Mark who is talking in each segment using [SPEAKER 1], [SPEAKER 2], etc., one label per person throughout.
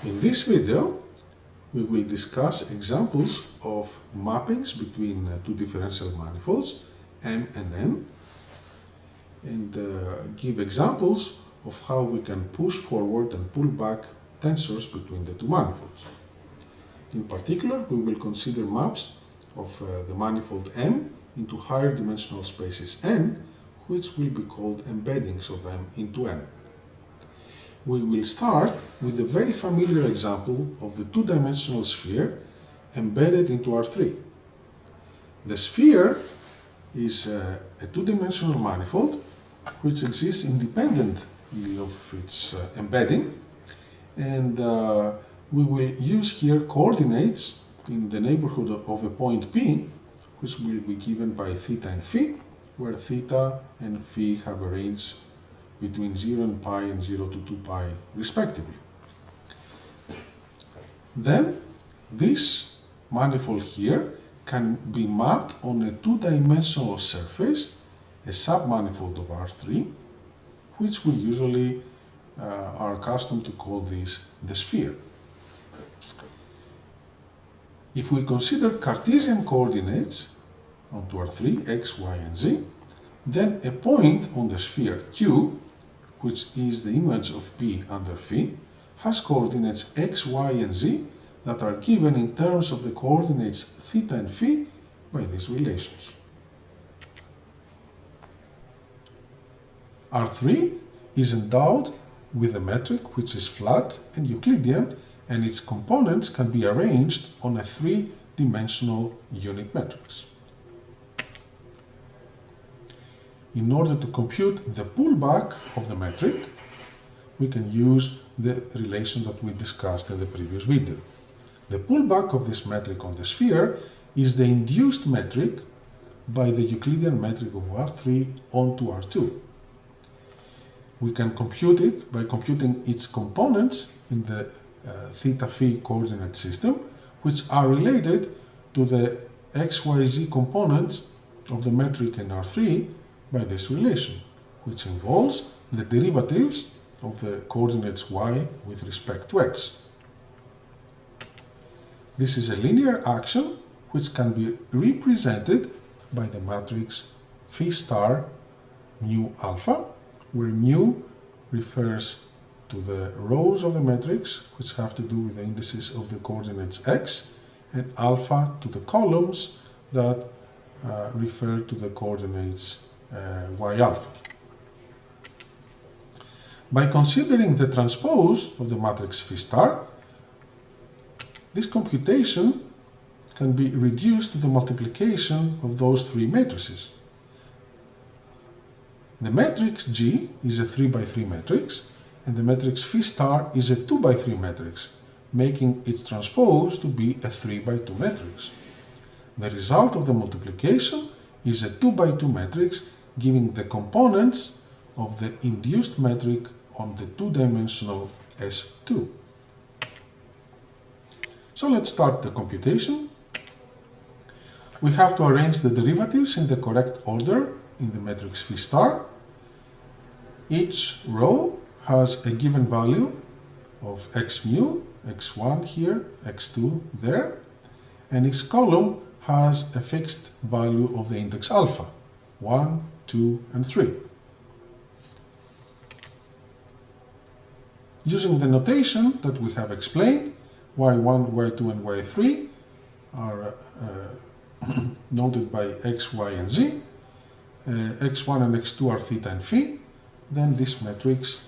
[SPEAKER 1] In this video, we will discuss examples of mappings between two differential manifolds, M and N, and give examples of how we can push forward and pull back tensors between the two manifolds. In particular, we will consider maps of the manifold M into higher dimensional spaces N, which will be called embeddings of M into N. We will start with the very familiar example of the two-dimensional sphere embedded into R3. The sphere is a two-dimensional manifold which exists independently of its embedding, and we will use here coordinates in the neighborhood of a point P, which will be given by theta and phi, where theta and phi have a range between 0 and pi and 0 to 2 pi respectively. Then this manifold here can be mapped on a two-dimensional surface, a submanifold of R3, which we usually are accustomed to call this the sphere. If we consider Cartesian coordinates onto R3, x, y, and z, then a point on the sphere Q, which is the image of P under phi, has coordinates x, y, and z that are given in terms of the coordinates theta and phi by these relations. R3 is endowed with a metric which is flat and Euclidean, and its components can be arranged on a three-dimensional unit matrix. In order to compute the pullback of the metric, we can use the relation that we discussed in the previous video. The pullback of this metric on the sphere is the induced metric by the Euclidean metric of R3 onto R2. We can compute it by computing its components in the theta-phi coordinate system, which are related to the xyz components of the metric in R3 by this relation, which involves the derivatives of the coordinates y with respect to x. This is a linear action which can be represented by the matrix phi star mu alpha, where mu refers to the rows of the matrix which have to do with the indices of the coordinates x, and alpha to the columns that refer to the coordinates y alpha. By considering the transpose of the matrix phi star, this computation can be reduced to the multiplication of those three matrices. The matrix G is a 3 by 3 matrix, and the matrix phi star is a 2 by 3 matrix, making its transpose to be a 3 by 2 matrix. The result of the multiplication is a 2 by 2 matrix, giving the components of the induced metric on the two-dimensional S2. So let's start the computation. We have to arrange the derivatives in the correct order in the matrix phi star. Each row has a given value of x mu, x1 here, x2 there, and each column has a fixed value of the index alpha, 1, 2, and 3. Using the notation that we have explained, y1, y2, and y3 are noted by x, y, and z. x1 and x2 are theta and phi. Then this matrix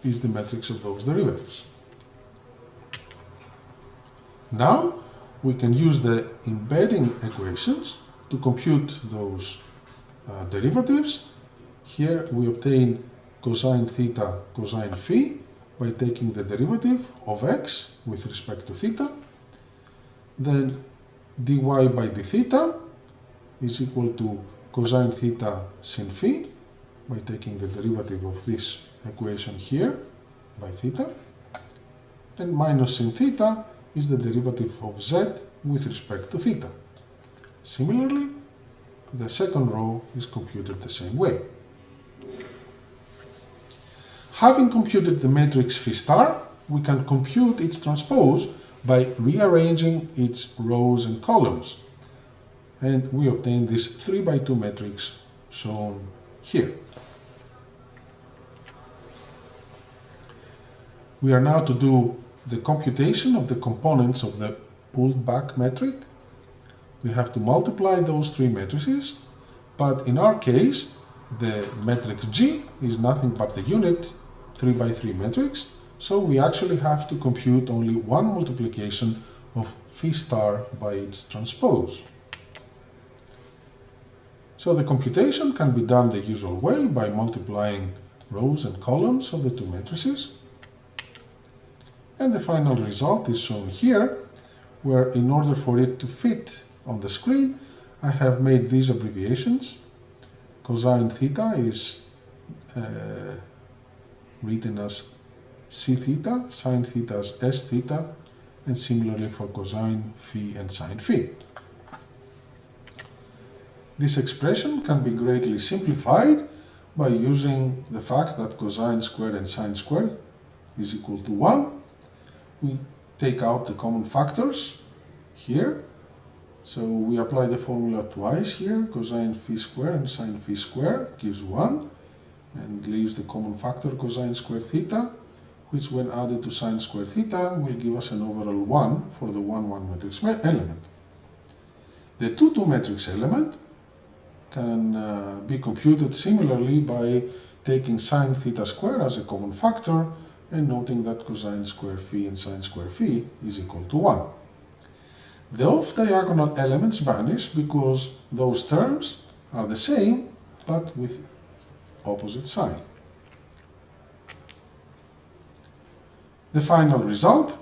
[SPEAKER 1] is the matrix of those derivatives. Now we can use the embedding equations to compute those derivatives. Here we obtain cosine theta cosine phi by taking the derivative of x with respect to theta. Then dy by d theta is equal to cosine theta sin phi by taking the derivative of this equation here by theta. And minus sin theta is the derivative of z with respect to theta. Similarly, the second row is computed the same way. Having computed the matrix phi star, we can compute its transpose by rearranging its rows and columns. And we obtain this 3×2 matrix shown here. We are now to do the computation of the components of the pullback metric. We have to multiply those three matrices, but in our case, the matrix G is nothing but the unit 3×3 matrix, so we actually have to compute only one multiplication of phi star by its transpose. So the computation can be done the usual way by multiplying rows and columns of the two matrices. And the final result is shown here, where in order for it to fit on the screen, I have made these abbreviations. Cosine theta is written as c theta, sine theta as s theta, and similarly for cosine phi and sine phi. This expression can be greatly simplified by using the fact that cosine squared and sine squared is equal to 1. We take out the common factors here, so we apply the formula twice here. Cosine phi squared and sine phi squared gives 1, and leaves the common factor cosine squared theta, which when added to sine squared theta will give us an overall 1 for the 1,1 matrix element. The 2,2 matrix element can be computed similarly by taking sine theta squared as a common factor and noting that cosine squared phi and sine squared phi is equal to 1. The off-diagonal elements vanish because those terms are the same but with opposite sign. The final result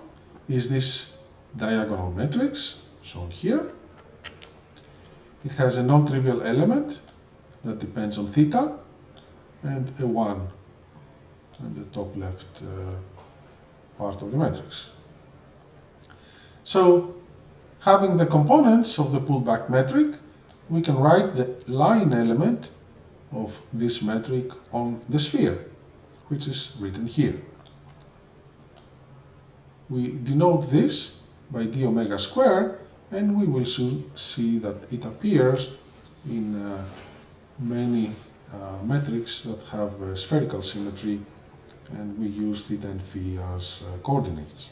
[SPEAKER 1] is this diagonal matrix shown here. It has a non-trivial element that depends on theta and a 1 in the top left part of the matrix. So, having the components of the pullback metric, we can write the line element of this metric on the sphere, which is written here. We denote this by d omega square, and we will soon see that it appears in many metrics that have spherical symmetry, and we use theta and phi as coordinates.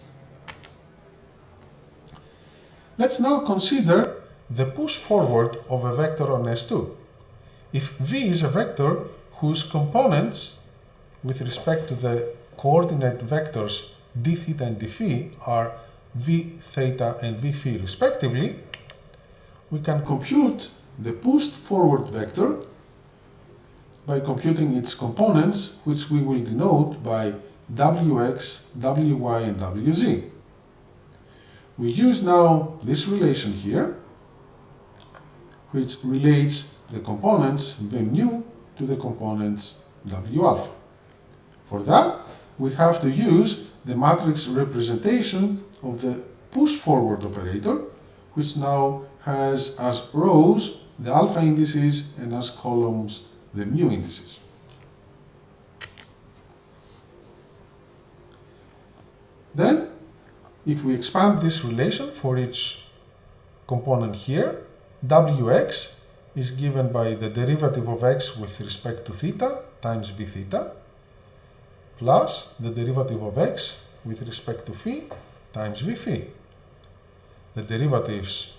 [SPEAKER 1] Let's now consider the push forward of a vector on S2. If V is a vector whose components with respect to the coordinate vectors d theta and d phi are v theta and v phi respectively, we can compute the pushed forward vector by computing its components, which we will denote by wx, wy, and wz. We use now this relation here, which relates the components v mu to the components w alpha. For that, we have to use the matrix representation of the push forward operator, which now has as rows the alpha indices and as columns the mu indices. Then, if we expand this relation for each component here, wx is given by the derivative of x with respect to theta times v theta, plus the derivative of x with respect to phi times v phi. The derivatives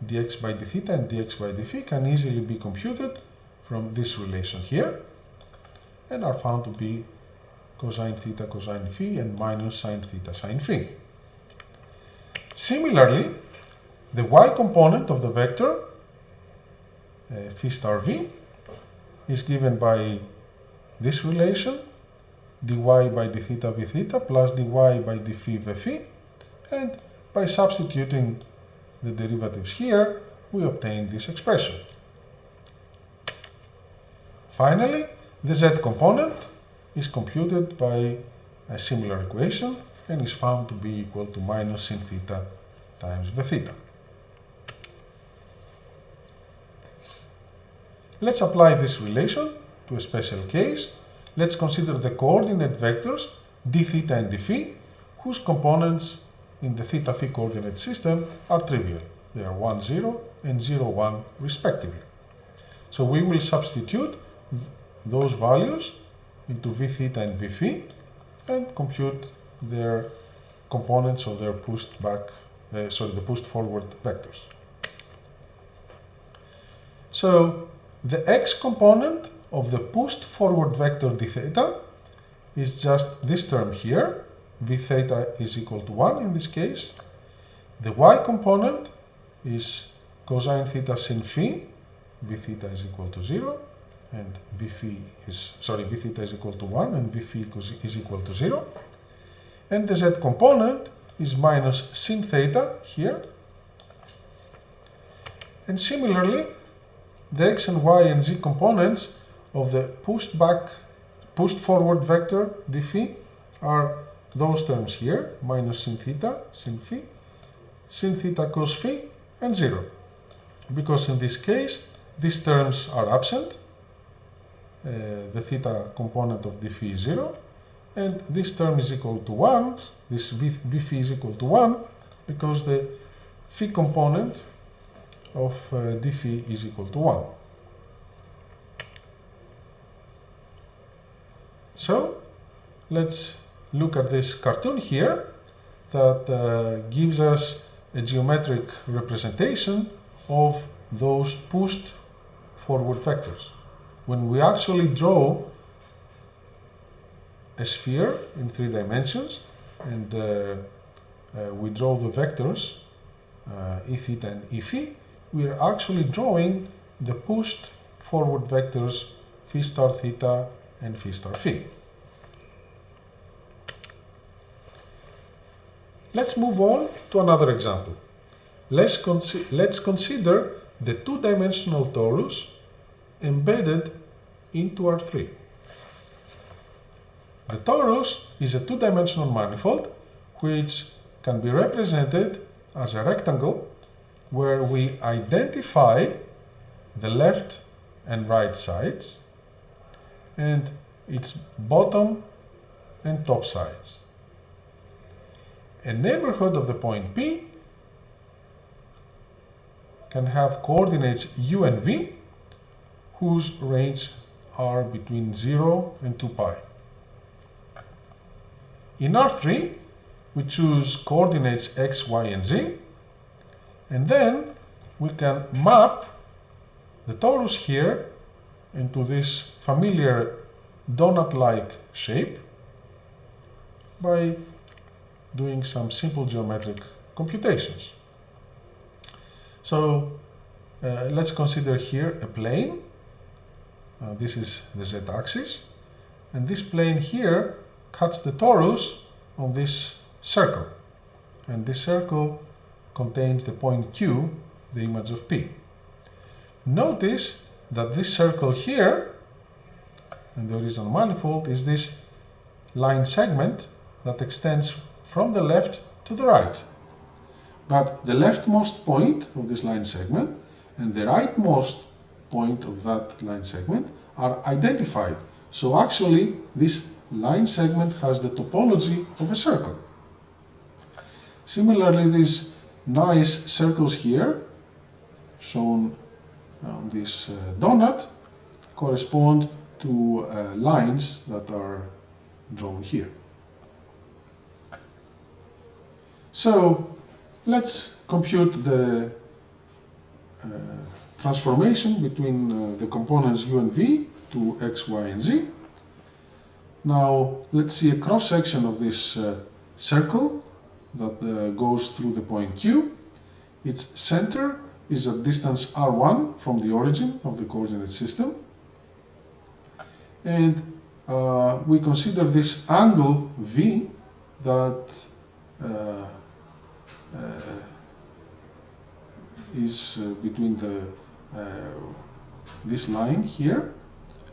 [SPEAKER 1] dx by d theta and dx by d phi can easily be computed from this relation here and are found to be cosine theta cosine phi and minus sine theta sine phi. Similarly, the y component of the vector phi star v is given by this relation dy by d theta v theta plus dy by d phi v phi, and by substituting the derivatives here we obtain this expression. Finally, the z component is computed by a similar equation and is found to be equal to minus sin theta times v theta. Let's apply this relation to a special case let's consider the coordinate vectors d theta and d phi, whose components in the theta phi coordinate system are trivial. They are 1, 0 and 0, 1 respectively. So we will substitute those values into v theta and v phi and compute their components of their the pushed forward vectors. So the x component of the pushed forward vector d theta is just this term here. V theta is equal to 1 in this case. The y component is cosine theta sin phi. V theta is equal to 0 and v theta is equal to 1 and v phi is equal to 0. And the z component is minus sin theta here. And similarly, the x and y and z components of the pushed forward vector d phi are those terms here, minus sin theta, sin phi, sin theta cos phi, and 0. Because in this case, these terms are absent. The theta component of d phi is 0, and this term is equal to 1, this v phi is equal to 1, because the phi component of d phi is equal to 1. So, let's look at this cartoon here that gives us a geometric representation of those pushed forward vectors. When we actually draw a sphere in 3 dimensions and we draw the vectors e theta and e phi, we are actually drawing the pushed forward vectors phi star theta and phi star phi. Let's move on to another example. Let's consider the 2-dimensional torus embedded into R3. The torus is a 2-dimensional manifold which can be represented as a rectangle where we identify the left and right sides and its bottom and top sides. A neighborhood of the point P can have coordinates u and v whose range are between 0 and 2 pi. In R3, we choose coordinates x, y, and z, and then we can map the torus here into this familiar donut-like shape by doing some simple geometric computations. So let's consider here a plane. This is the z-axis, and this plane here cuts the torus on this circle, and this circle contains the point Q, the image of P. Notice that this circle here, and the horizontal manifold, is this line segment that extends from the left to the right. But the leftmost point of this line segment and the rightmost point of that line segment are identified. So actually, this line segment has the topology of a circle. Similarly, these nice circles here, shown on this donut, correspond to lines that are drawn here. So let's compute the transformation between the components u and v to x, y, and z. Now let's see a cross-section of this circle that goes through the point Q. Its center is at distance r1 from the origin of the coordinate system. And we consider this angle v that is between this line here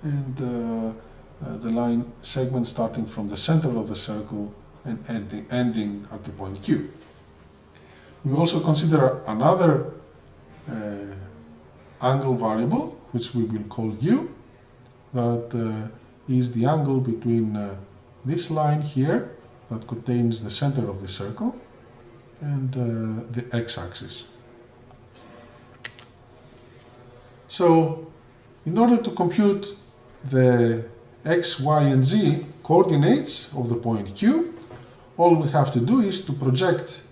[SPEAKER 1] and the line segment starting from the center of the circle and ending at the point Q. We also consider another angle variable, which we will call u, that is the angle between this line here that contains the center of the circle and the x-axis. So, in order to compute the x, y, and z coordinates of the point Q, all we have to do is to project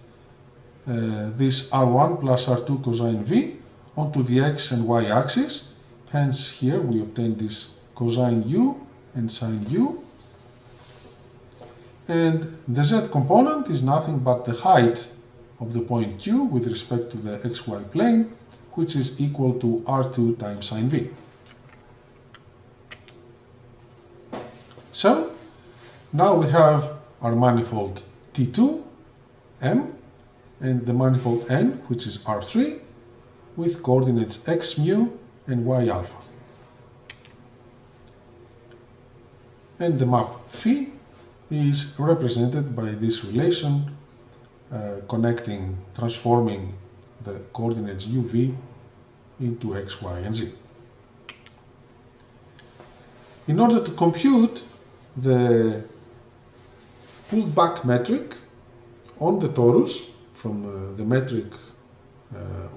[SPEAKER 1] this R1 plus R2 cosine V onto the x and y axis. Hence, here we obtain this cosine U and sine U. And the z component is nothing but the height of the point Q with respect to the xy plane, which is equal to R2 times sine V. So, now we have our manifold T2, M, and the manifold N, which is R3, with coordinates x mu and y alpha. And the map phi is represented by this relation transforming the coordinates uv into x, y, and z. In order to compute the pullback metric on the torus from the metric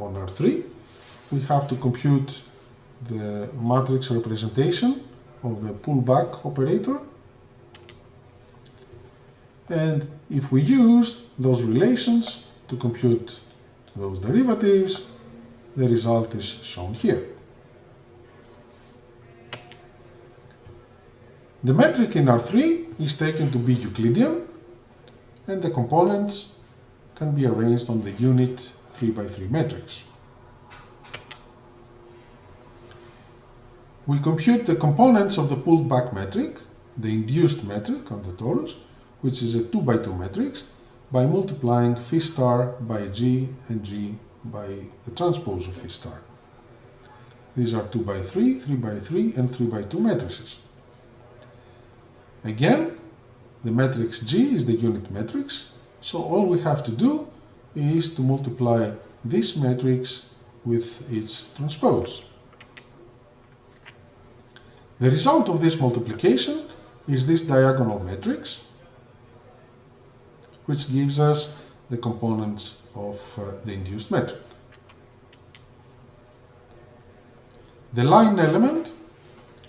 [SPEAKER 1] on R3, we have to compute the matrix representation of the pullback operator. And if we use those relations to compute those derivatives, the result is shown here. The metric in R3 is taken to be Euclidean, and the components can be arranged on the unit 3×3 matrix. We compute the components of the pullback metric, the induced metric on the torus, which is a 2×2 matrix, by multiplying phi star by G and G by the transpose of phi star. These are 2×3, 3×3, and 3×2 matrices. Again, the matrix G is the unit matrix, so all we have to do is to multiply this matrix with its transpose. The result of this multiplication is this diagonal matrix, which gives us the components of the induced metric. The line element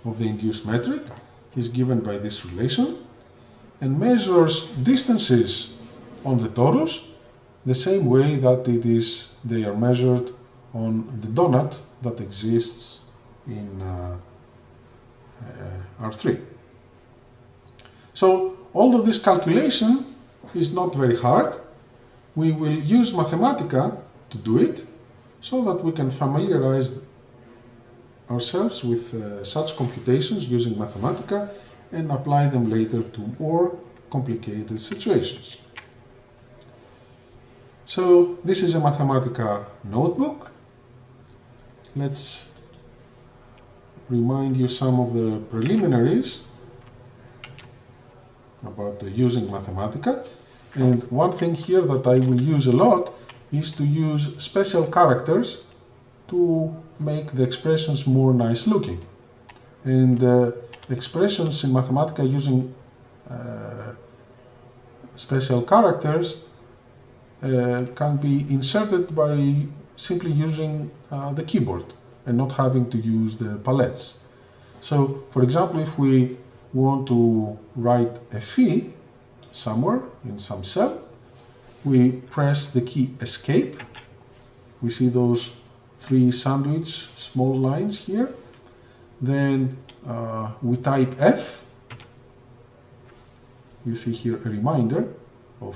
[SPEAKER 1] of the induced metric is given by this relation and measures distances on the torus the same way that they are measured on the donut that exists in R3. So, although this calculation is not very hard, we will use Mathematica to do it so that we can familiarize ourselves with such computations using Mathematica and apply them later to more complicated situations. So this is a Mathematica notebook. Let's remind you some of the preliminaries about using Mathematica. And one thing here that I will use a lot is to use special characters to make the expressions more nice looking. And expressions in Mathematica using special characters can be inserted by simply using the keyboard and not having to use the palettes. So, for example, if we want to write a phi somewhere in some cell, we press the key escape. We see those three sandwich small lines here. Then we type F. You see here a reminder of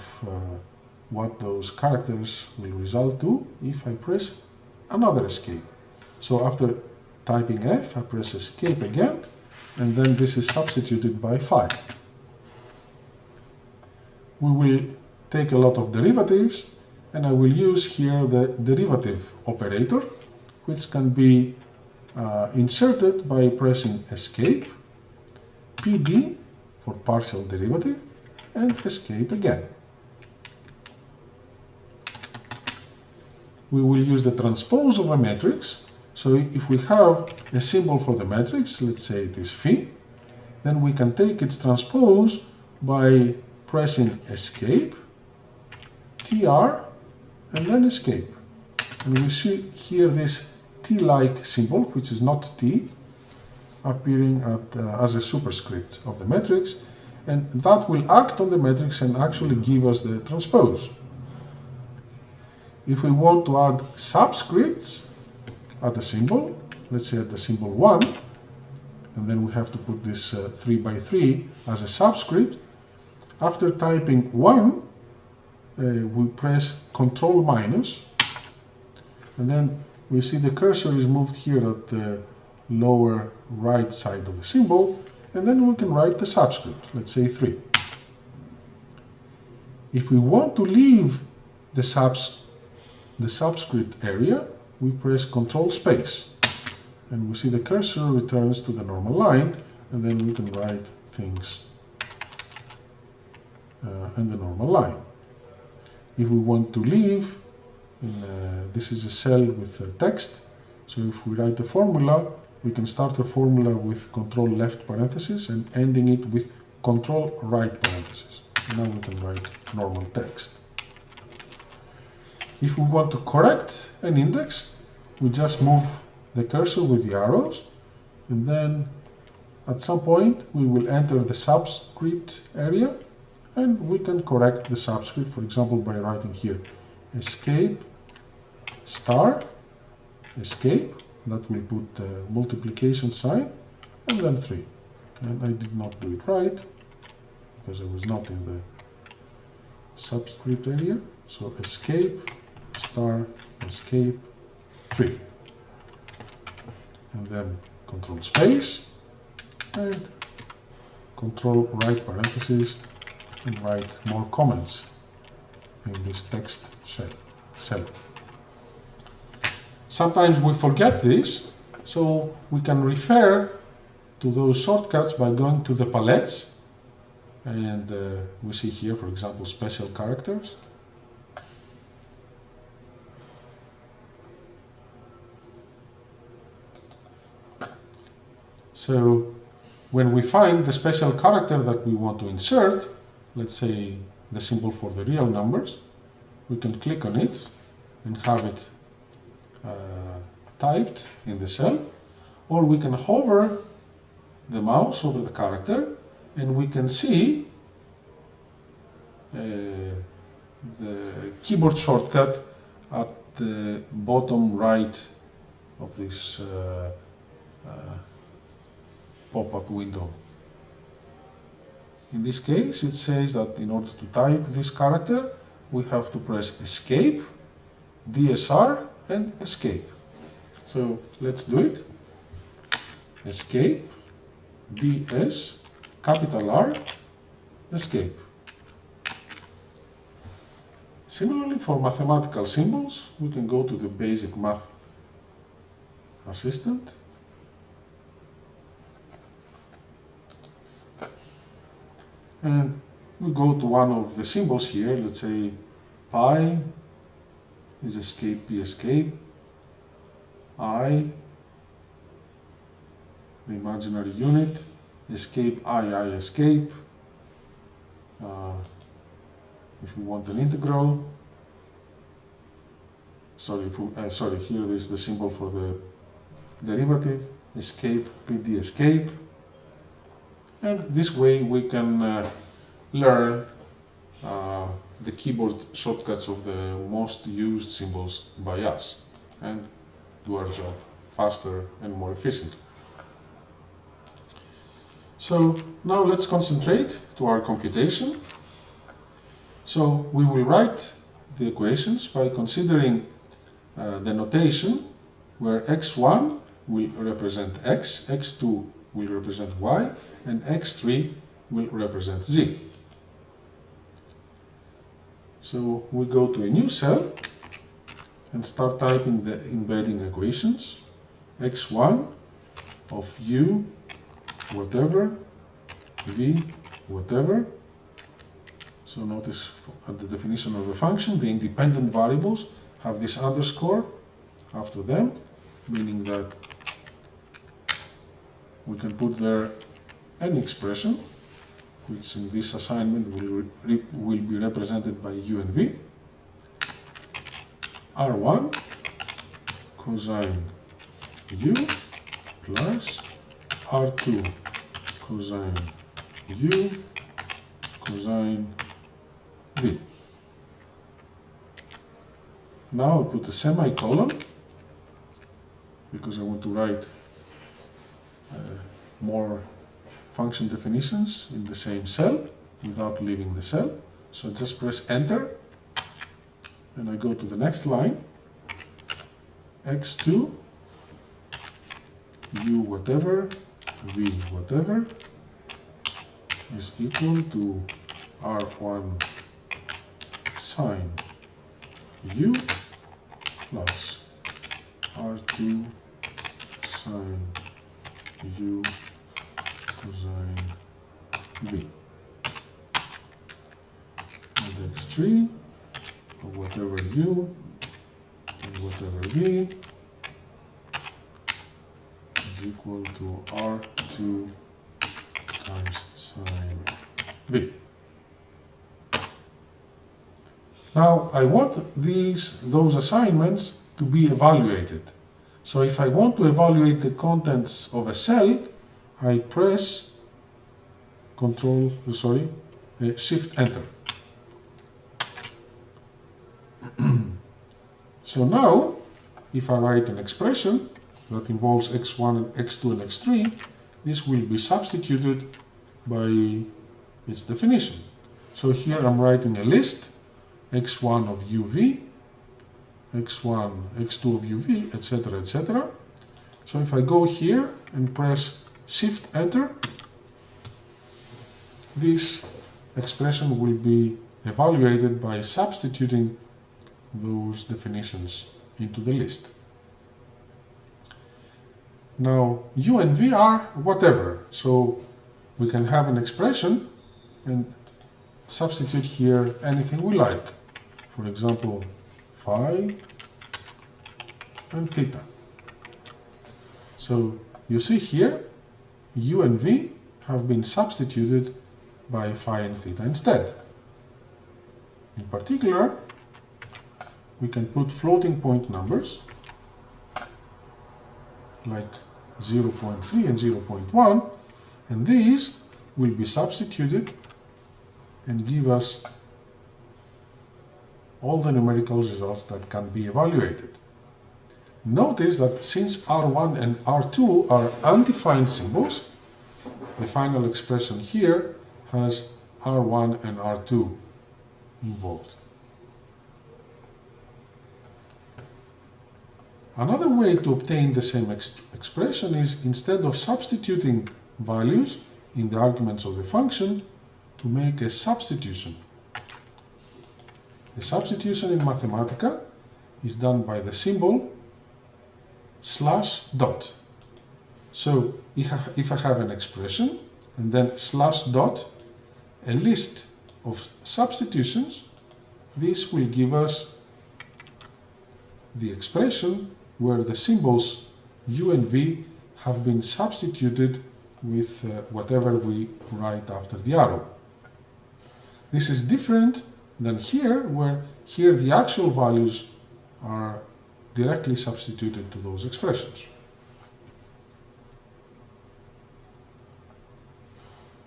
[SPEAKER 1] what those characters will result to if I press another escape. So after typing F, I press escape again, and then this is substituted by 5. We will take a lot of derivatives, and I will use here the derivative operator, which can be inserted by pressing escape, PD for partial derivative, and escape again. We will use the transpose of a matrix. So if we have a symbol for the matrix, let's say it is phi, then we can take its transpose by pressing escape, TR, and then escape. And we see here this T-like symbol, which is not T, appearing as a superscript of the matrix, and that will act on the matrix and actually give us the transpose. If we want to add subscripts at a symbol, let's say at the symbol 1, and then we have to put this 3 by 3 as a subscript, after typing 1, we press Ctrl minus, and then we see the cursor is moved here at the lower right side of the symbol, and then we can write the subscript, let's say 3. If we want to leave the subscript area, we press Ctrl space, and we see the cursor returns to the normal line, and then we can write things in the normal line. If we want to leave, this is a cell with text, so if we write a formula, we can start a formula with Ctrl left parenthesis and ending it with Ctrl right parenthesis. Now we can write normal text. If we want to correct an index, we just move the cursor with the arrows, and then at some point we will enter the subscript area, and we can correct the subscript, for example, by writing here escape star escape. That will put the multiplication sign, and then 3. And I did not do it right, because I was not in the subscript area. So escape star escape 3. And then Control space, and Control right parenthesis, and write more comments in this text cell. Sometimes we forget this, so we can refer to those shortcuts by going to the palettes, and we see here, for example, special characters. So when we find the special character that we want to insert, let's say the symbol for the real numbers, we can click on it and have it typed in the cell, or we can hover the mouse over the character and we can see the keyboard shortcut at the bottom right of this pop-up window. In this case, it says that in order to type this character, we have to press escape, DSR, and escape. So let's do it. Escape, DS, capital R, escape. Similarly, for mathematical symbols, we can go to the basic math assistant. And we go to one of the symbols here, let's say pi is escape, P escape, I, the imaginary unit, escape, I escape. If we want an integral, here is the symbol for the derivative, escape, PD escape. And this way we can learn the keyboard shortcuts of the most used symbols by us and do our job faster and more efficiently. So now let's concentrate to our computation. So we will write the equations by considering the notation where x1 will represent x, x2 will represent y, and x3 will represent z. So we go to a new cell and start typing the embedding equations. x1 of u whatever, v whatever. So notice at the definition of the function, the independent variables have this underscore after them, meaning that we can put there any expression, which in this assignment will be represented by U and V, R1 cosine U plus R2 cosine U cosine V. Now I put a semicolon because I want to write more function definitions in the same cell without leaving the cell. So I just press enter and I go to the next line. x2 u whatever v whatever is equal to r1 sine u plus r2 sine u cosine v, and x3 of whatever u and whatever v is equal to r2 times sine v. Now I want those assignments to be evaluated. So if I want to evaluate the contents of a cell, I press Shift Enter. So now, if I write an expression that involves x1 and x2 and x3, this will be substituted by its definition. So here I'm writing a list, x1 of uv, x1, x2 of uv, etc., etc. So if I go here and press Shift Enter, this expression will be evaluated by substituting those definitions into the list. Now u and v are whatever, so we can have an expression and substitute here anything we like. For example, phi and theta. So you see here, u and v have been substituted by phi and theta instead. In particular, we can put floating point numbers like 0.3 and 0.1, and these will be substituted and give us all the numerical results that can be evaluated. Notice that since R1 and R2 are undefined symbols, the final expression here has R1 and R2 involved. Another way to obtain the same expression is, instead of substituting values in the arguments of the function, to make a substitution. The substitution in Mathematica is done by the symbol /dot. So if I have an expression and then /dot, a list of substitutions, this will give us the expression where the symbols u and v have been substituted with whatever we write after the arrow. This is different than here, where here the actual values are directly substituted to those expressions.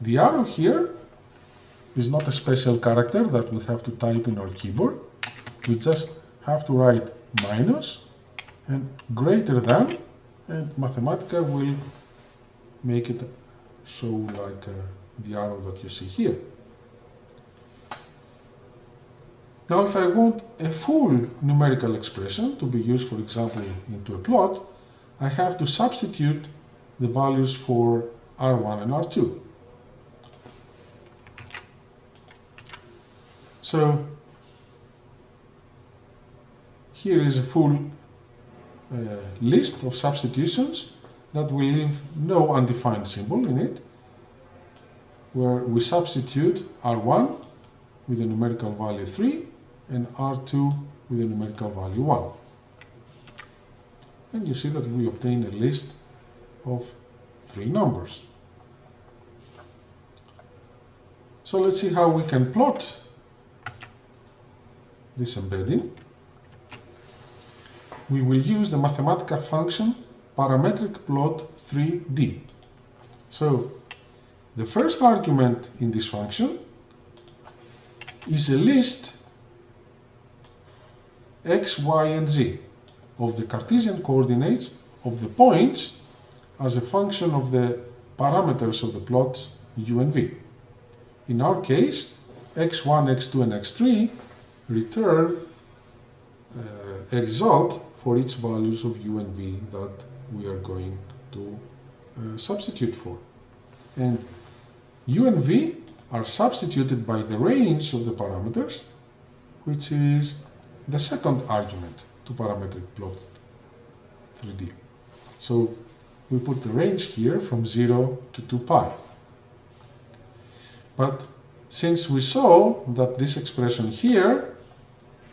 [SPEAKER 1] The arrow here is not a special character that we have to type in our keyboard. We just have to write minus and greater than, and Mathematica will make it show like the arrow that you see here. Now if I want a full numerical expression to be used, for example, into a plot, I have to substitute the values for R1 and R2. So here is a full list of substitutions that will leave no undefined symbol in it, where we substitute R1 with a numerical value 3 and R2 with a numerical value 1. And you see that we obtain a list of 3 numbers. So let's see how we can plot this embedding. We will use the Mathematica function parametric plot 3D. So the first argument in this function is a list x, y, and z of the Cartesian coordinates of the points as a function of the parameters of the plot u and v. In our case, x1, x2, and x3 return a result for each values of u and v that we are going to substitute for. And u and v are substituted by the range of the parameters, which is the second argument to parametric plot 3D. So we put the range here from 0 to 2 pi. But since we saw that this expression here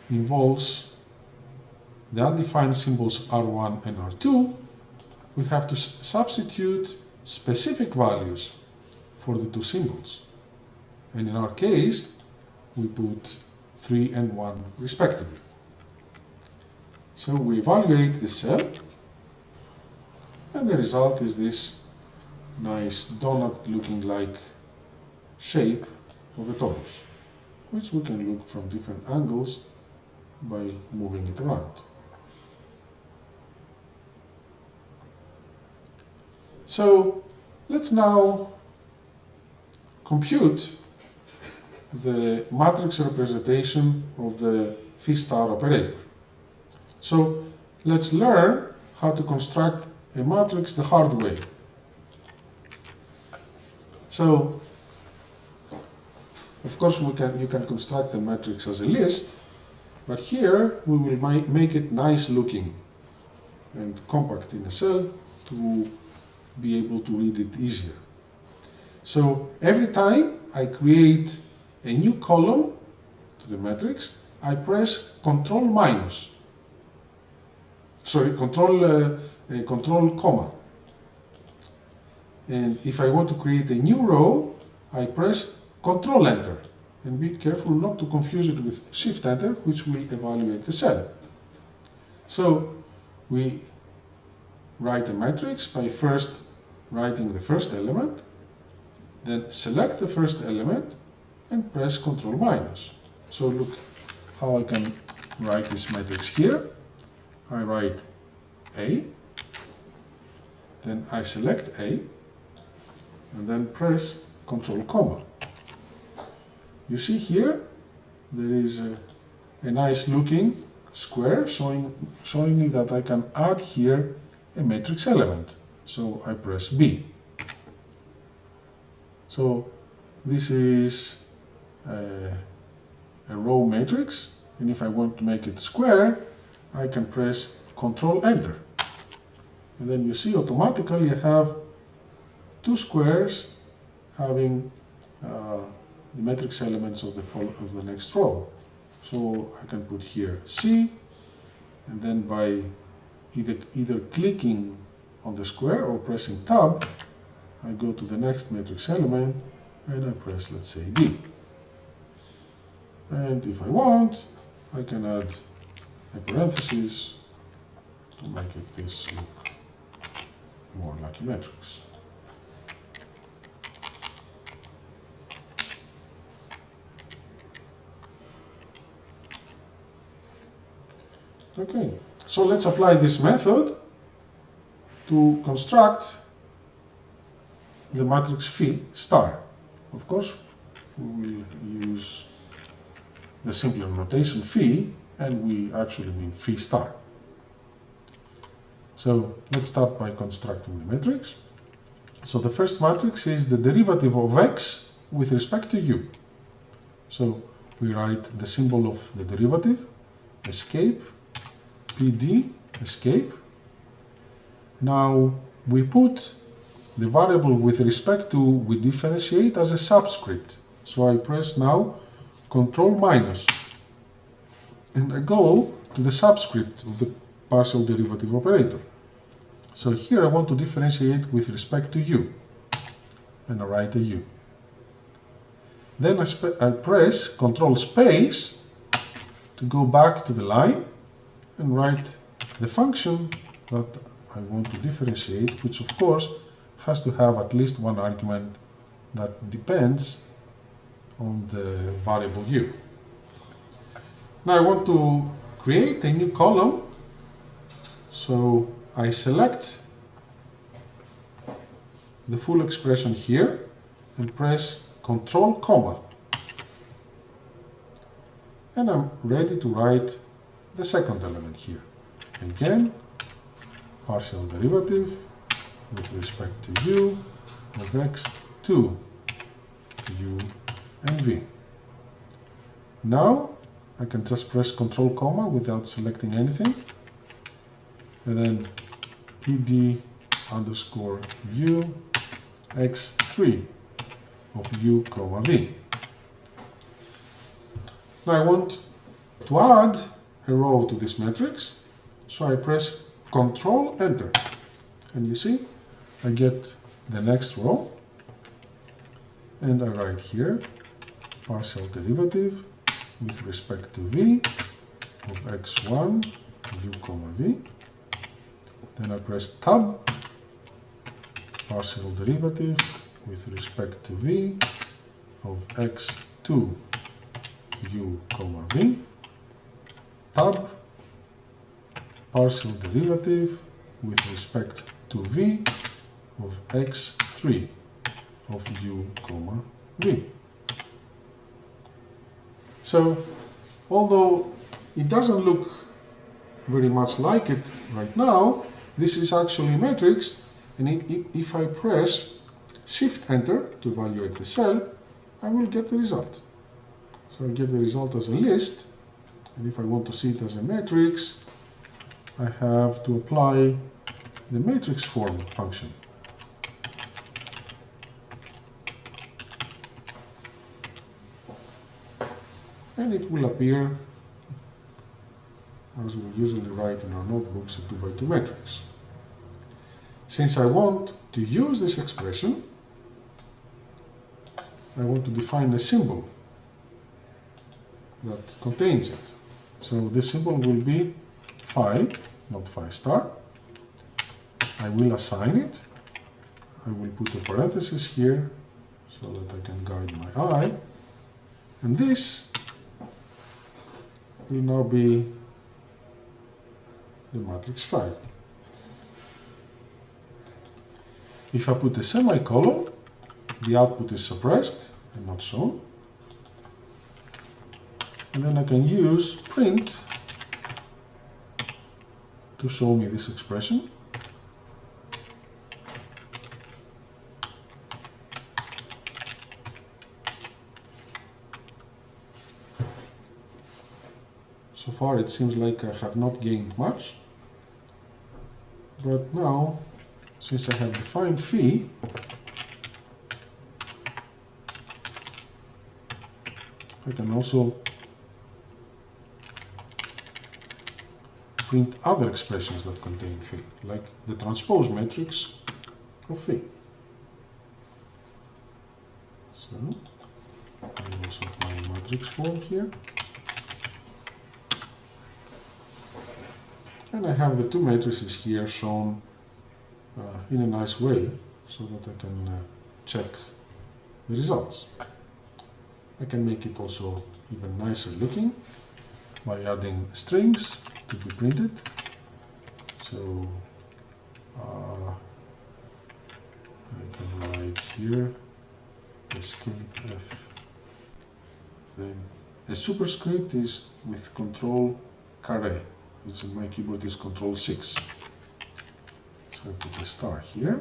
[SPEAKER 1] involves the undefined symbols R1 and R2, we have to substitute specific values for the two symbols. And in our case, we put 3 and 1 respectively. So we evaluate this cell, and the result is this nice donut-looking like shape of a torus, which we can look from different angles by moving it around. So let's now compute the matrix representation of the phi star operator. So let's learn how to construct a matrix the hard way. So of course you can construct a matrix as a list, but here we will make it nice looking and compact in a cell to be able to read it easier. So every time I create a new column to the matrix, I press Control comma. And if I want to create a new row, I press Control Enter. And be careful not to confuse it with Shift Enter, which will evaluate the cell. So we write a matrix by first writing the first element, then select the first element and press Ctrl-. So look how I can write this matrix here. I write A, then I select A, and then press Ctrl comma. You see here there is a nice looking square showing me that I can add here a matrix element. So I press B. So this is a row matrix, and if I want to make it square, I can press Ctrl Enter. And then you see automatically I have two squares having the matrix elements of the next row. So I can put here C, and then by either clicking on the square or pressing Tab, I go to the next matrix element and I press, let's say, D. And if I want, I can add a parenthesis to make this look more like a matrix. Okay, so let's apply this method to construct the matrix phi star. Of course, we will use the simpler notation phi, and we actually mean phi star. So let's start by constructing the matrix. So the first matrix is the derivative of x with respect to u. So we write the symbol of the derivative, escape, PD, escape. Now we put the variable with respect to we differentiate as a subscript. So I press now Ctrl-, and I go to the subscript of the partial derivative operator. So here I want to differentiate with respect to u, and I write a u. Then I press Control Space to go back to the line and write the function that I want to differentiate, which of course has to have at least one argument that depends on the variable u. Now I want to create a new column, so I select the full expression here and press Control comma. And I'm ready to write the second element here. Again, partial derivative with respect to u of x2 u and v. Now I can just press Control comma without selecting anything, and then pd underscore u x3 of u comma v. Now I want to add a row to this matrix, so I press Control Enter, and you see I get the next row, and I write here partial derivative with respect to v of x1 u comma v. Then I press Tab, partial derivative with respect to v of x2 u comma v. Tab, partial derivative with respect to v of x3 of u comma v. So, although it doesn't look very much like it right now, this is actually a matrix, and if I press Shift Enter to evaluate the cell, I will get the result. So I get the result as a list, and if I want to see it as a matrix, I have to apply the matrix form function. And it will appear as we usually write in our notebooks, a 2x2 matrix. Since I want to use this expression, I want to define a symbol that contains it. So this symbol will be phi, not phi star. I will assign it. I will put a parenthesis here so that I can guide my eye. And this will now be the matrix phi. If I put a semicolon, the output is suppressed and not shown. And then I can use print to show me this expression. So far it seems like I have not gained much, but now, since I have defined phi, I can also print other expressions that contain phi, like the transpose matrix of phi. So, I also apply a matrix form here. And I have the two matrices here shown in a nice way, so that I can check the results. I can make it also even nicer looking by adding strings to be printed. So I can write here escape F. Then a superscript is with control carré, which in my keyboard is control 6. So I put a star here,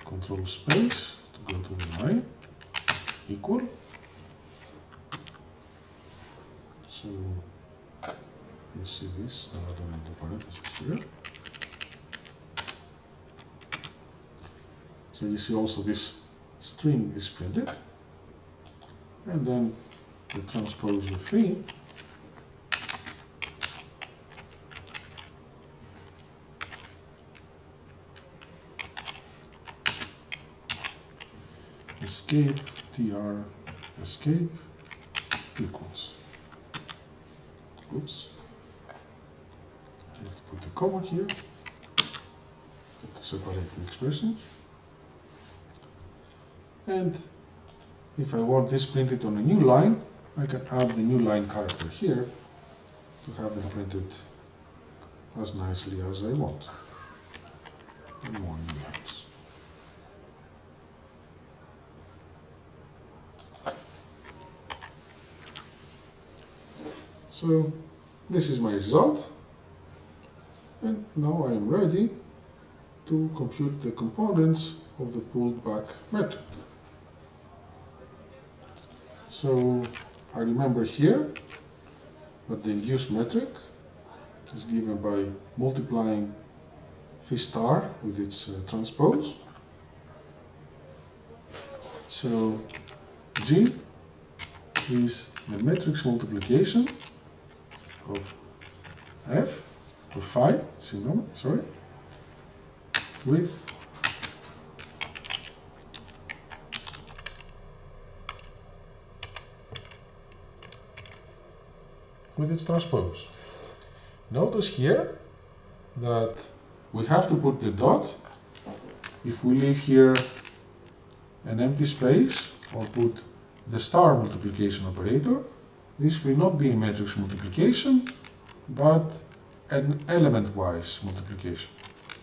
[SPEAKER 1] control space to go to the line, equal. So you see this, I don't have the parentheses here. So you see also this string is printed, and then the transpose of phi escape tr escape equals. Oops. I have to put a comma here to separate the expressions. And if I want this printed on a new line, I can add the new line character here to have them printed as nicely as I want. And more new lines. So this is my result, and now I am ready to compute the components of the pullback metric. So I remember here that the induced metric is given by multiplying phi star with its transpose. So G is the matrix multiplication of F, or phi, sorry, with its transpose. Notice here that we have to put the dot. If we leave here an empty space or put the star multiplication operator, this will not be a matrix multiplication, but an element-wise multiplication.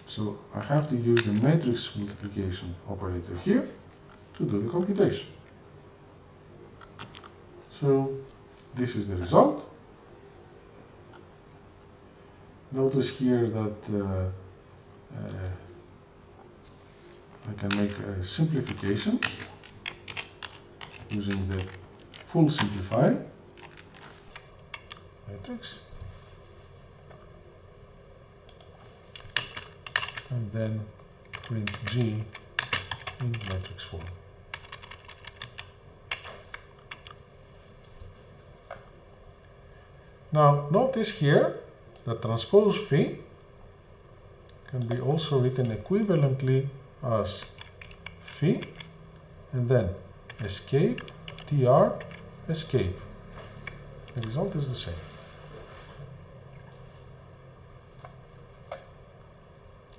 [SPEAKER 1] So I have to use the matrix multiplication operator here to do the computation. So this is the result. Notice here that I can make a simplification using the full simplify matrix, and then print G in matrix form. Now notice here that transpose phi can be also written equivalently as phi and then escape tr escape. The result is the same.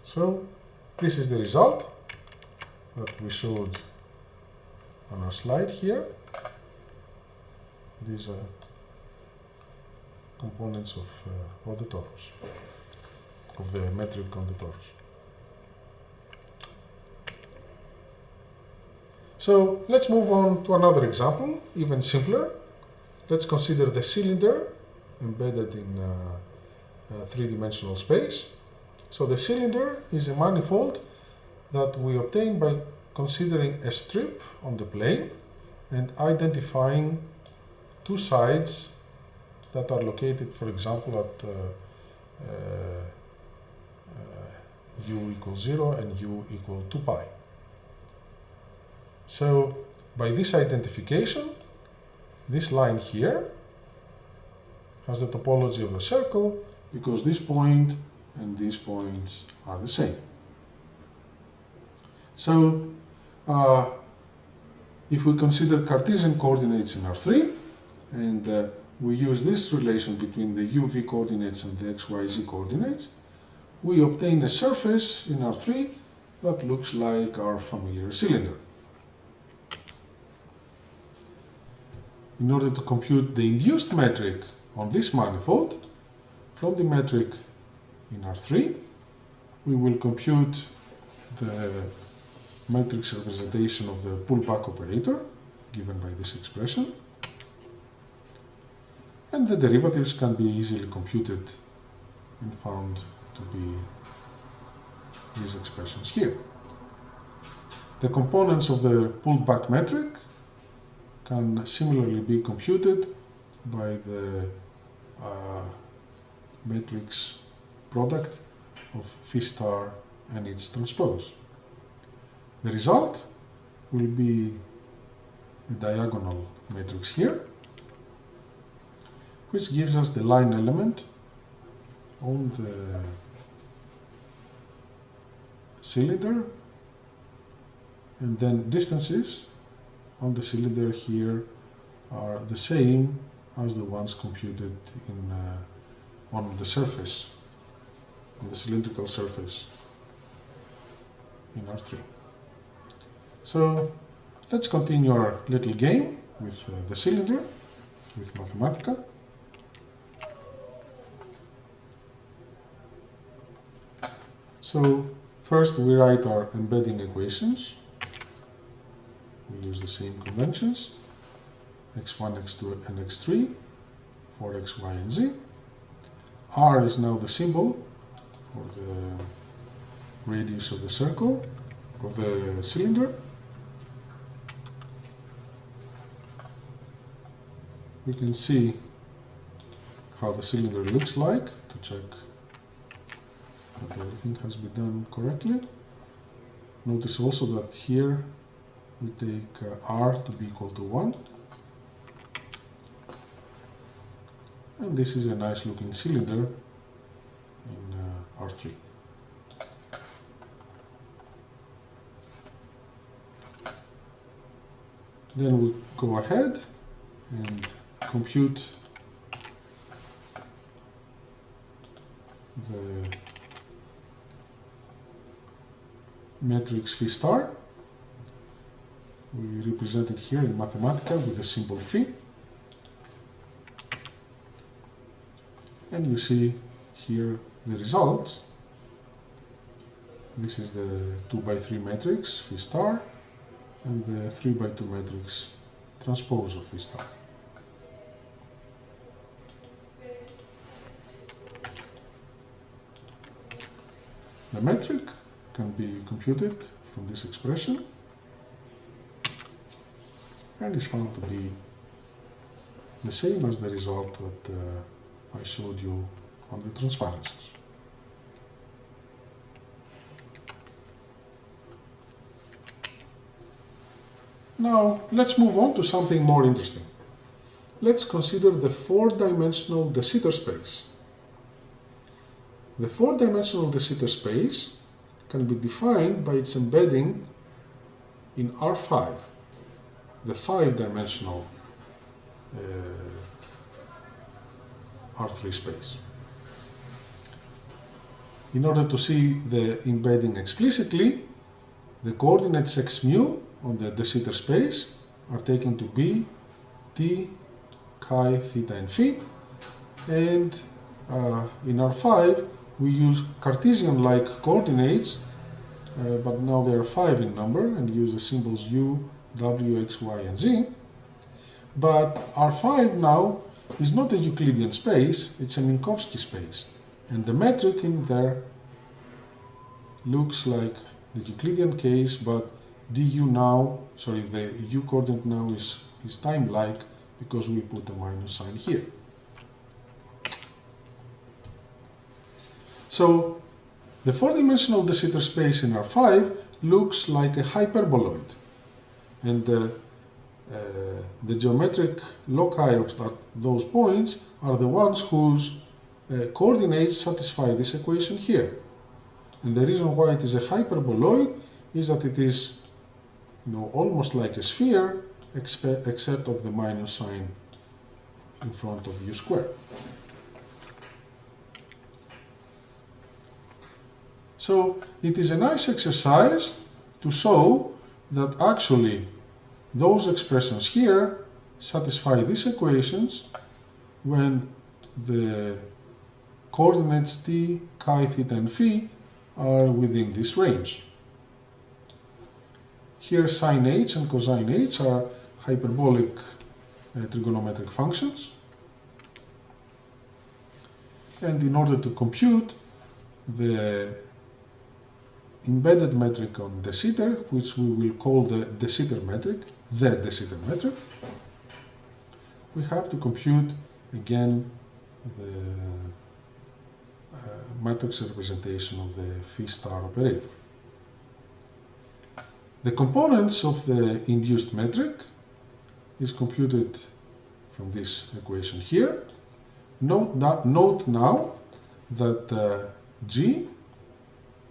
[SPEAKER 1] So this is the result that we showed on our slide here. These are components of the torus, of the metric on the torus. So let's move on to another example, even simpler. Let's consider the cylinder embedded in a three-dimensional space. So the cylinder is a manifold that we obtain by considering a strip on the plane and identifying two sides that are located, for example, at u equals 0 and u equal 2 pi. So by this identification, this line here has the topology of the circle because this point and these points are the same. So if we consider Cartesian coordinates in R3 and we use this relation between the uv coordinates and the xyz coordinates, we obtain a surface in R3 that looks like our familiar cylinder. In order to compute the induced metric on this manifold, from the metric in R3, we will compute the matrix representation of the pullback operator, given by this expression, and the derivatives can be easily computed and found to be these expressions here. The components of the pullback metric can similarly be computed by the matrix product of phi star and its transpose. The result will be a diagonal matrix here, which gives us the line element on the cylinder and then distances on the cylinder here are the same as the ones computed on the surface, on the cylindrical surface in R3. So let's continue our little game with the cylinder, with Mathematica. So first we write our embedding equations. We use the same conventions, x1, x2, and x3 for x, y, and z. R is now the symbol for the radius of the circle, of the cylinder. We can see how the cylinder looks like to check that everything has been done correctly. Notice also that here we take R to be equal to 1. And this is a nice looking cylinder in R3. Then we go ahead and compute the matrix phi star. We represent it here in Mathematica with the symbol phi. And you see here the results. This is the 2 by 3 matrix phi star and the 3 by 2 matrix transpose of phi star. The metric can be computed from this expression and is found to be the same as the result that I showed you on the transparencies. Now let's move on to something more interesting. Let's consider the four-dimensional de Sitter space. The four-dimensional de Sitter space can be defined by its embedding in R5, the five-dimensional R3 space. In order to see the embedding explicitly, the coordinates x mu on the de Sitter space are taken to be t, chi, theta, and phi, and in R5 we use Cartesian-like coordinates, but now they are 5 in number, and use the symbols u, w, x, y, and z. But R5 now is not a Euclidean space, it's a Minkowski space, and the metric in there looks like the Euclidean case, but du now, sorry, the u coordinate now is time-like because we put a minus sign here. So the four-dimensional de Sitter space in R5 looks like a hyperboloid, and the geometric loci of those points are the ones whose coordinates satisfy this equation here. And the reason why it is a hyperboloid is that it is, almost like a sphere, except of the minus sign in front of u squared. So it is a nice exercise to show that actually those expressions here satisfy these equations when the coordinates t, chi, theta, and phi are within this range. Here sine h and cosine h are hyperbolic trigonometric functions. And in order to compute the embedded metric on de Sitter, which we will call the de Sitter metric, we have to compute again the matrix representation of the phi star operator. The components of the induced metric is computed from this equation here. Note now that G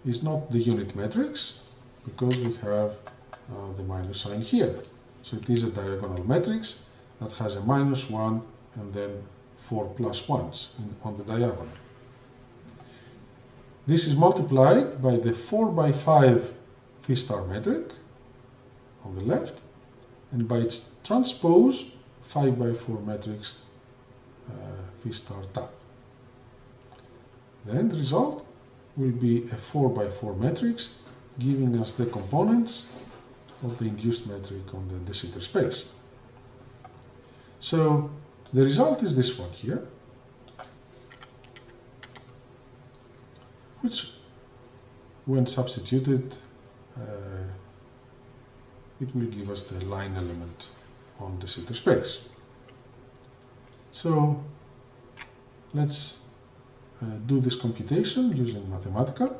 [SPEAKER 1] is not the unit matrix because we have the minus sign here. So it is a diagonal matrix, that has a -1 and then 4 plus 1s on the diagonal. This is multiplied by the 4 by 5 phi-star metric on the left and by its transpose 5 by 4 matrix phi-star tau. The end result will be a 4 by 4 matrix giving us the components of the induced metric on the de Sitter space. So the result is this one here, which when substituted it will give us the line element on the de Sitter space. So let's do this computation using Mathematica.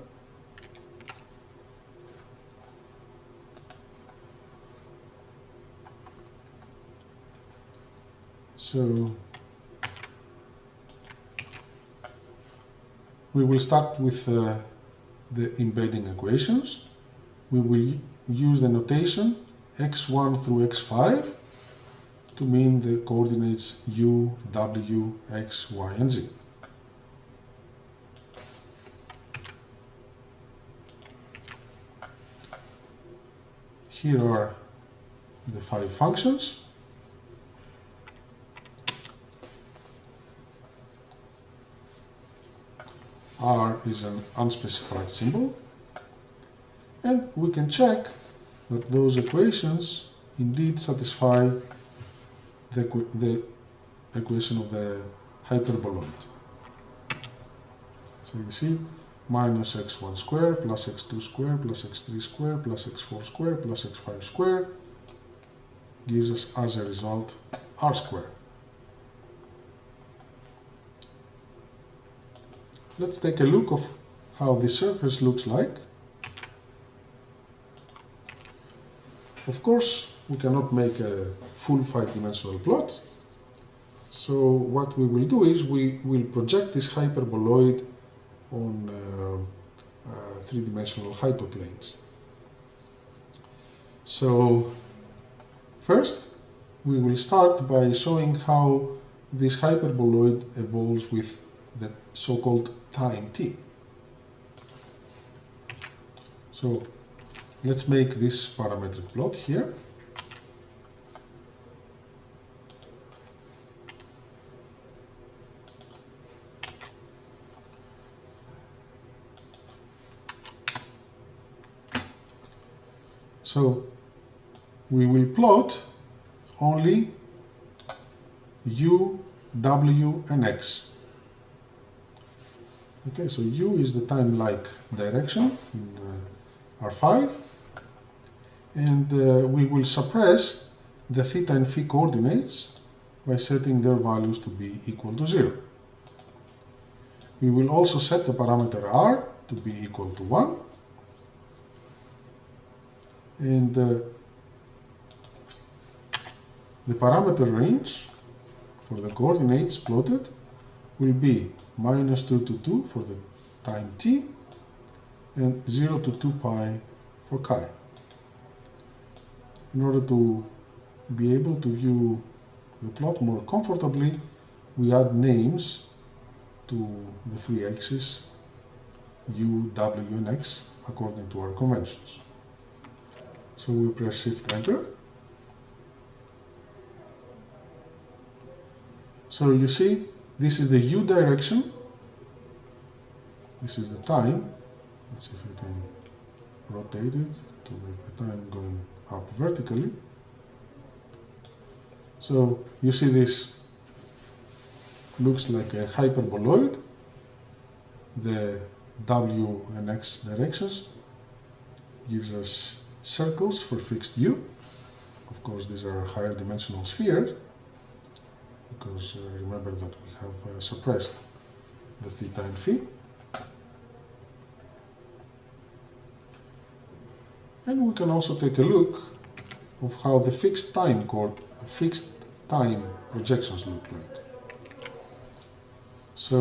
[SPEAKER 1] So we will start with the embedding equations. We will use the notation x1 through x5 to mean the coordinates u, w, x, y, and z. Here are the 5 functions. R is an unspecified symbol, and we can check that those equations indeed satisfy the equation of the hyperboloid. So you see, minus x1 square plus x2 square plus x3 square plus x4 square plus x5 square gives us as a result r square. Let's take a look of how the surface looks like. Of course, we cannot make a full 5-dimensional plot. So what we will do is we will project this hyperboloid on 3-dimensional hyperplanes. So first, we will start by showing how this hyperboloid evolves with the so-called time t. So let's make this parametric plot here. So we will plot only u, w, and x. Okay, so u is the time-like direction in R5, and we will suppress the theta and phi coordinates by setting their values to be equal to 0. We will also set the parameter r to be equal to 1, and the parameter range for the coordinates plotted will be -2 to 2 for the time t and 0 to 2 pi for chi. In order to be able to view the plot more comfortably, we add names to the 3 axes u, w, and x according to our conventions. So we press Shift Enter. So you see, this is the u direction, this is the time. Let's see if we can rotate it to make the time going up vertically. So you see this looks like a hyperboloid. The w and x directions gives us circles for fixed u. Of course, these are higher dimensional spheres, because remember that we have suppressed the theta and phi. And we can also take a look of how the fixed time projections look like. So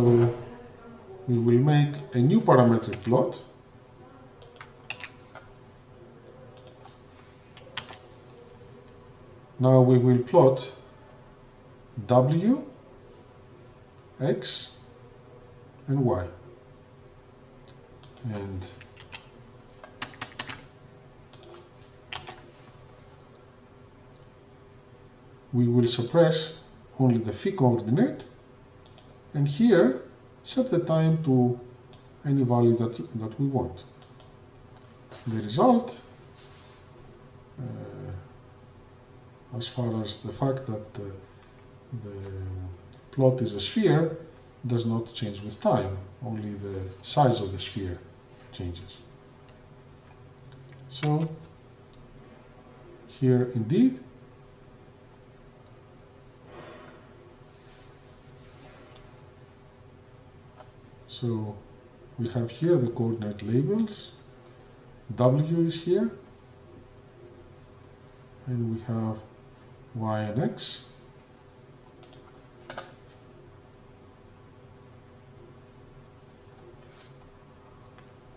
[SPEAKER 1] we will make a new parametric plot. Now we will plot W, X, and Y. And we will suppress only the phi coordinate, and here set the time to any value that we want. The result, as far as the fact that the plot is a sphere, does not change with time, only the size of the sphere changes. So here indeed so we have here the coordinate labels. W is here, and we have Y and X.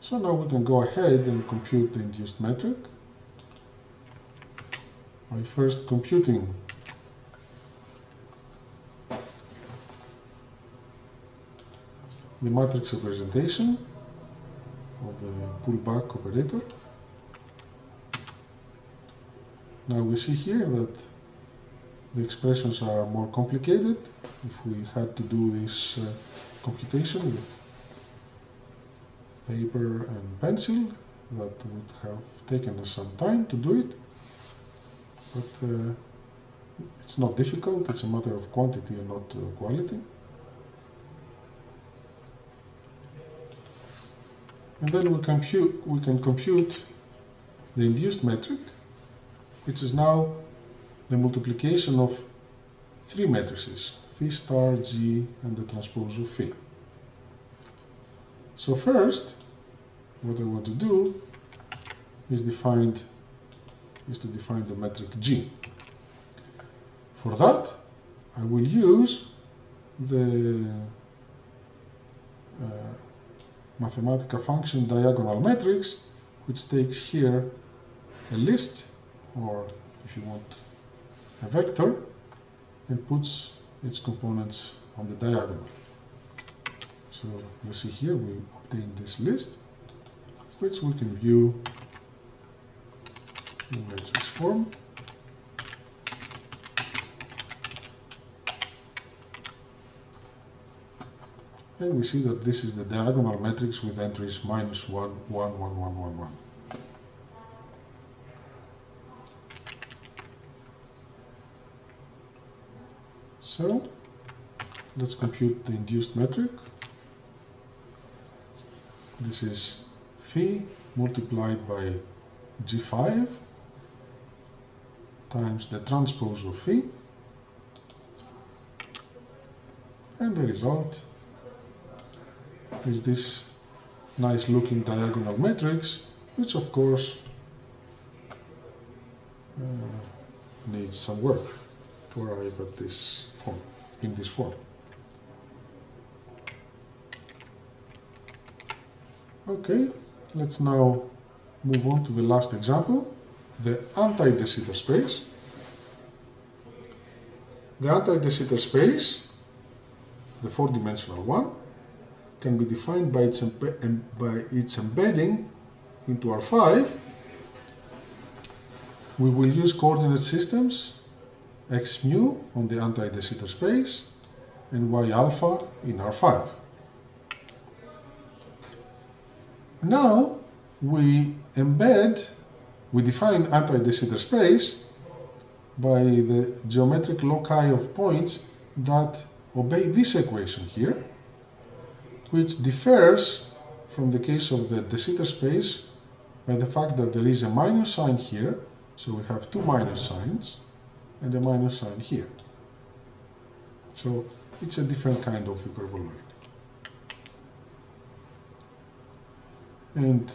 [SPEAKER 1] So now we can go ahead and compute the induced metric by first computing the matrix representation of the pullback operator. Now we see here that the expressions are more complicated. If we had to do this computation with paper and pencil, that would have taken us some time to do it, but it's not difficult. It's a matter of quantity and not quality. And then we can compute the induced metric, which is now the multiplication of three matrices, phi star, G, and the transpose of phi. So first, what I want to do is to define the metric G. For that, I will use the Mathematica function diagonal matrix, which takes here a list, or if you want a vector, and puts its components on the diagonal. So you see here we obtain this list, which we can view in matrix form. And we see that this is the diagonal matrix with entries -1, 1, 1, 1, 1, 1. So let's compute the induced metric. This is phi multiplied by G5 times the transpose of phi, and the result is this nice looking diagonal matrix, which of course needs some work to arrive at this form, in this form. Okay, let's now move on to the last example, the anti-de Sitter space. The anti-de Sitter space, the four-dimensional one, can be defined by its embedding into R5. We will use coordinate systems x mu on the anti-de Sitter space and y alpha in R5. Now we define anti-de Sitter space by the geometric loci of points that obey this equation here, which differs from the case of the de Sitter space by the fact that there is a minus sign here, so we have two minus signs, and a minus sign here. So it's a different kind of hyperboloid. And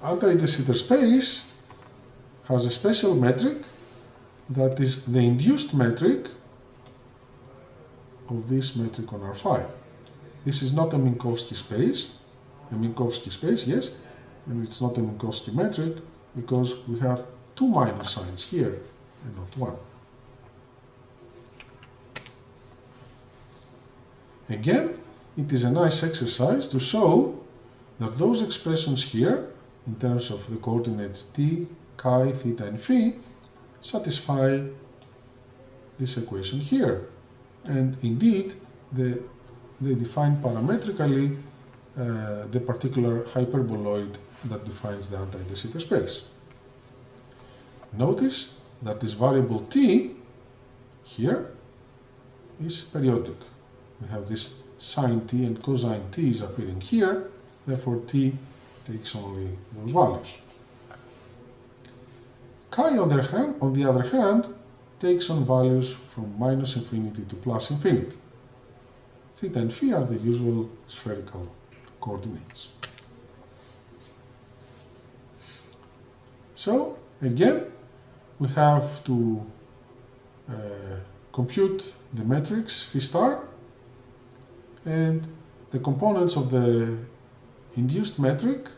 [SPEAKER 1] anti-de Sitter space has a special metric that is the induced metric of this metric on R5. This is not a Minkowski space, yes, and it's not a Minkowski metric because we have two minus signs here and not one. Again, it is a nice exercise to show that those expressions here, in terms of the coordinates t, chi, theta and phi, satisfy this equation here. And indeed, they define parametrically the particular hyperboloid that defines the anti-de Sitter space. Notice that this variable t here is periodic. We have this sine t and cosine t is appearing here, therefore t takes only those values. Chi, on the other hand, takes on values from minus infinity to plus infinity. Theta and phi are the usual spherical coordinates. So, again, we have to compute the matrix phi star, and the components of the induced metric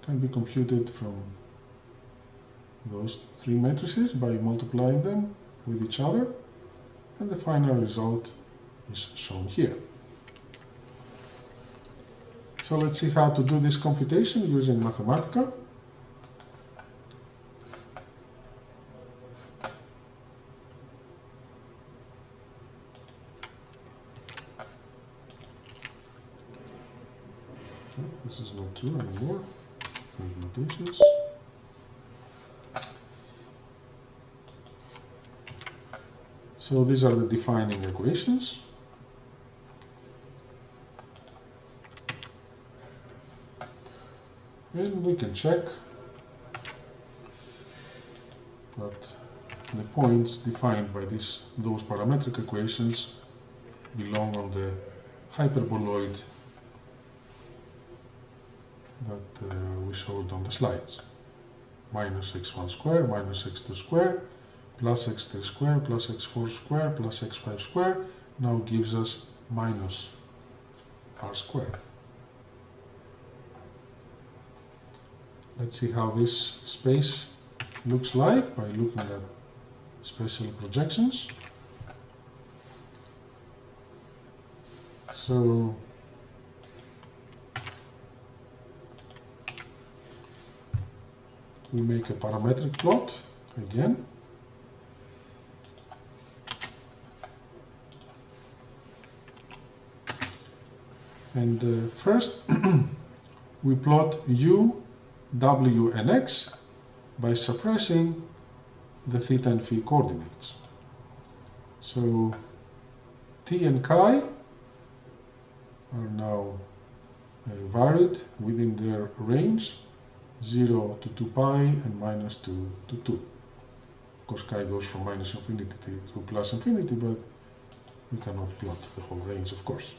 [SPEAKER 1] can be computed from those three matrices by multiplying them with each other, and the final result is shown here. So let's see how to do this computation using Mathematica. This is not 2 anymore. Notations. So these are the defining equations. And we can check that the points defined by those parametric equations belong on the hyperboloid that we showed on the slides. Minus x1 square, minus x2 square, plus x3 square, plus x4 square, plus x5 square now gives us minus r squared. Let's see how this space looks like by looking at special projections. So we make a parametric plot again. And first we plot u, w and x by suppressing the theta and phi coordinates. So t and chi are now varied within their range 0 to 2 pi and minus 2 to 2. Of course, chi goes from minus infinity to plus infinity, but we cannot plot the whole range, of course.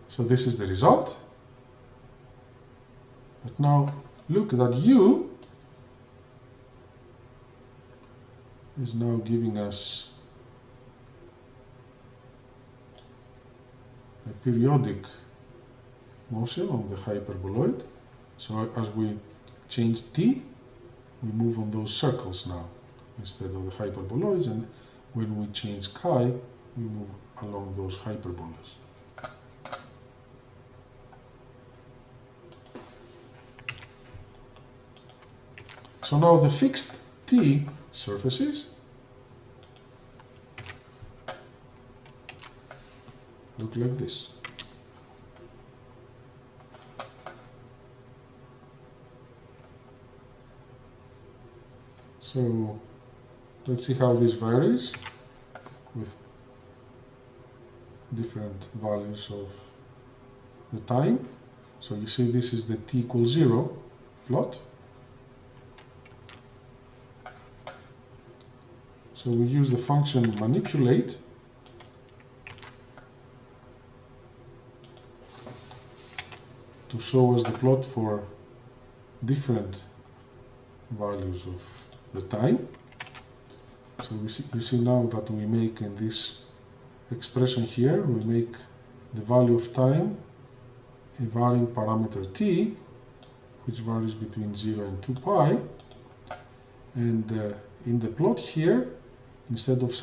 [SPEAKER 1] So this is the result. But now look that u is now giving us a periodic motion on the hyperboloid. So as we change t, we move on those circles now instead of the hyperboloids, and when we change chi, we move along those hyperbolas. So now the fixed t surfaces look like this. So let's see how this varies with different values of the time. So you see this is the t equals 0 plot. So we use the function manipulate to show us the plot for different values of the time. So you see now that we make in this expression here, we make the value of time a varying parameter t, which varies between 0 and 2 pi, and in the plot here instead of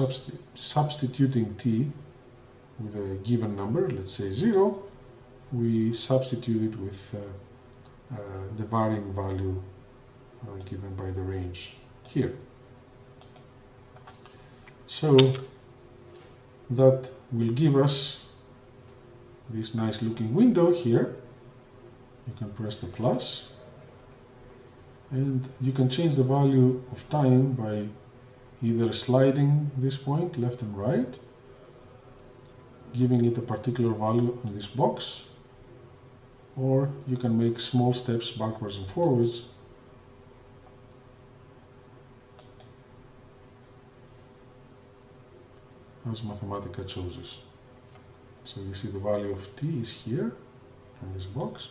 [SPEAKER 1] substituting t with a given number, let's say 0, we substitute it with the varying value given by the range here. So that will give us this nice looking window here. You can press the plus and you can change the value of time by either sliding this point left and right, giving it a particular value on this box, or you can make small steps backwards and forwards as Mathematica chooses. So you see the value of t is here in this box.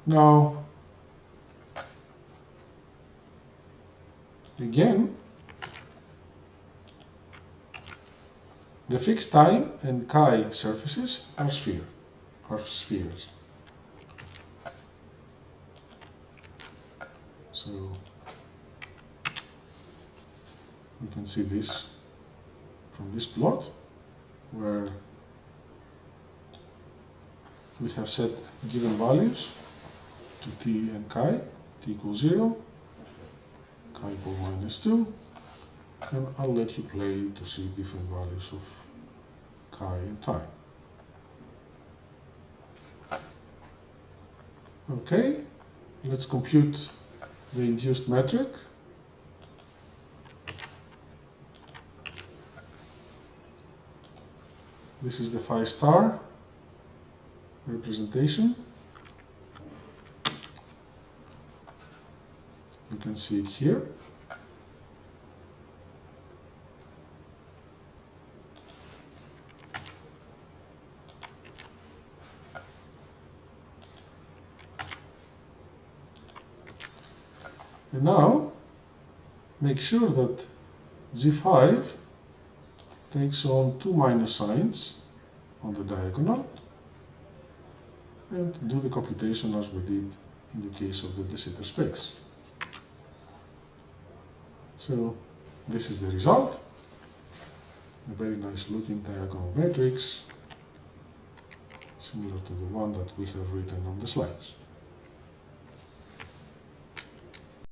[SPEAKER 1] Now, again, the fixed time and chi surfaces are spheres. So we can see this from this plot where we have set given values to t and chi, t equals 0, chi equals -2, and I'll let you play to see different values of chi and time. Okay, let's compute the induced metric. This is the phi star representation. You can see it here. And now make sure that G5 takes on 2 minus signs on the diagonal and do the computation as we did in the case of the de Sitter space. So this is the result, a very nice looking diagonal matrix, similar to the one that we have written on the slides.